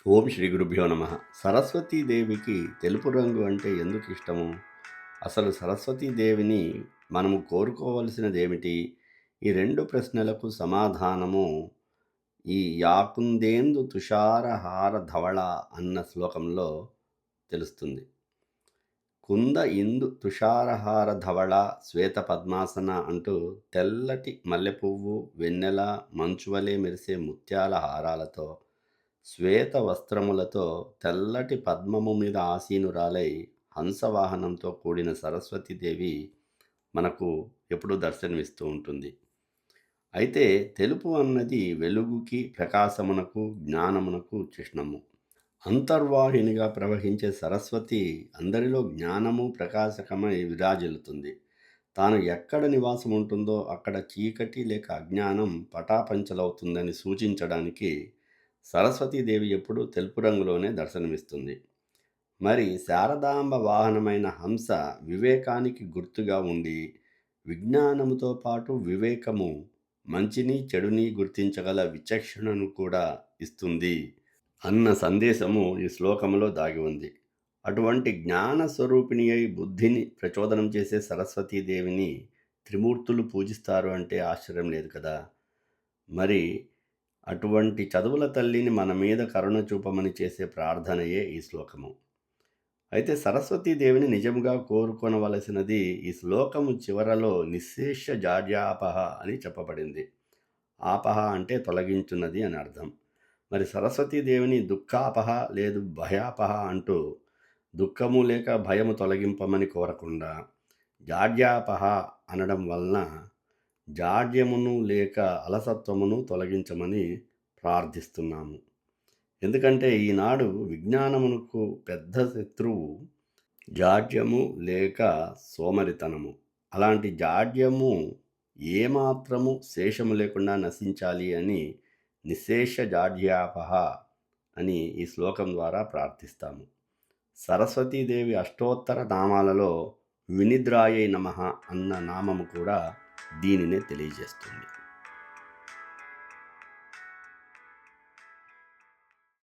ఓం శ్రీ గురుభ్యో నమ. సరస్వతీదేవికి తెలుపు రంగు అంటే ఎందుకు ఇష్టము? అసలు సరస్వతీదేవిని మనము కోరుకోవలసినదేమిటి? ఈ రెండు ప్రశ్నలకు సమాధానము ఈ యాకుందేందు తుషారహార ధవళ అన్న శ్లోకంలో తెలుస్తుంది. కుంద ఇందు తుషారహార ధవళ శ్వేత పద్మాసన అంటూ తెల్లటి మల్లెపువ్వు, వెన్నెల, మంచువలే మెరిసే ముత్యాల హారాలతో, శ్వేత వస్త్రములతో, తెల్లటి పద్మము మీద ఆసీనురాలై హంసవాహనంతో కూడిన సరస్వతీదేవి మనకు ఎప్పుడూ దర్శనమిస్తూ ఉంటుంది. అయితే తెలుపు అన్నది వెలుగుకి, ప్రకాశమునకు, జ్ఞానమునకు చిహ్నము. అంతర్వాహినిగా ప్రవహించే సరస్వతి అందరిలో జ్ఞానము ప్రకాశకమై విరాజిల్లుతుంది. తాను ఎక్కడ నివాసం ఉంటుందో అక్కడ చీకటి లేక అజ్ఞానం పటాపంచలవుతుందని సూచించడానికి సరస్వతీదేవి ఎప్పుడూ తెలుపు రంగులోనే దర్శనమిస్తుంది. మరి శారదాంబ వాహనమైన హంస వివేకానికి గుర్తుగా ఉండి, విజ్ఞానముతో పాటు వివేకము, మంచిని చెడుని గుర్తించగల విచక్షణను కూడా ఇస్తుంది అన్న సందేశము ఈ శ్లోకంలో దాగి ఉంది. అటువంటి జ్ఞాన స్వరూపిణి అయి బుద్ధిని ప్రచోదనం చేసే సరస్వతీదేవిని త్రిమూర్తులు పూజిస్తారు అంటే ఆశ్చర్యం లేదు కదా. మరి అటువంటి చదువుల తల్లిని మన మీద కరుణ చూపమని చేసే ప్రార్థనయే ఈ శ్లోకము. అయితే సరస్వతీదేవిని నిజంగా కోరుకొనవలసినది ఈ శ్లోకము చివరలో నిశ్శేష జాడ్యాపహ అని చెప్పబడింది. ఆపహ అంటే తొలగించున్నది అని అర్థం. మరి సరస్వతీదేవిని దుఃఖాపహ లేదు భయాపహ అంటూ దుఃఖము లేక భయము తొలగింపమని కోరకుండా జాడ్యాపహ అనడం వలన జాడ్యమును లేక అలసత్వమును తొలగించమని ప్రార్థిస్తున్నాము. ఎందుకంటే ఈనాడు విజ్ఞానమునకు పెద్ద శత్రువు జాడ్యము లేక సోమరితనము. అలాంటి జాడ్యము ఏమాత్రము శేషము లేకుండా నశించాలి అని నిశేష జాడ్యాపహ అని ఈ శ్లోకం ద్వారా ప్రార్థిస్తాము. సరస్వతీదేవి అష్టోత్తర నామాలలో వినిద్రాయై నమః అన్న నామము కూడా దీనినే తెలియజేస్తుంది.